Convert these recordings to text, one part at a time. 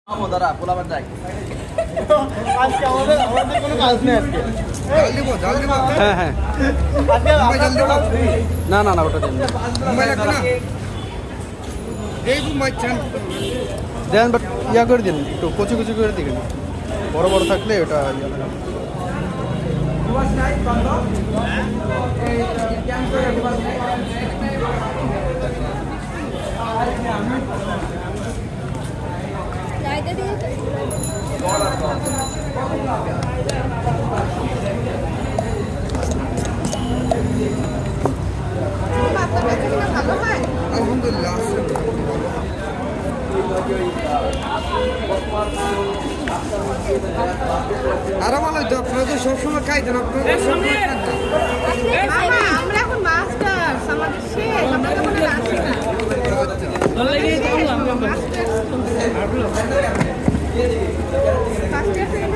দাদা পোলাবার যাই আজকে আমাদের কোনো কাজ নেই আজকে। হ্যাঁ হ্যাঁ আজকে আপনার টোটাল free। না না না ওটা দেন না। দেন বাট ইয়া করে দিন একটু কচি কচি করে দিন বড় বড় থাকলে ওটা ইয়া লাগে। জায়গা দিয়ে আপনার কাছে কিনা ভালো হয় আলহামদুলিল্লাহ আরো ভালো হইতো আপনারা তো সবসময় খাইতেন আপনারা সবসময় খান না। মামা আমরা এখন মাস্টার্স আমাদের শেষ আমরা তো কোনো আসি না ফার্স্ট ইয়ার সেকেন্ড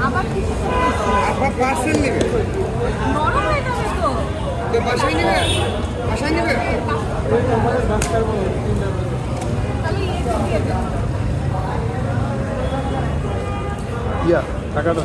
আবার কিছু আপনার পার্সেল নেবে নরম হয়ে যাবে তো তো বাসায় নেবে বাসায় নেবে তাহলে দিয়ে দাও ইয়া টাকাটা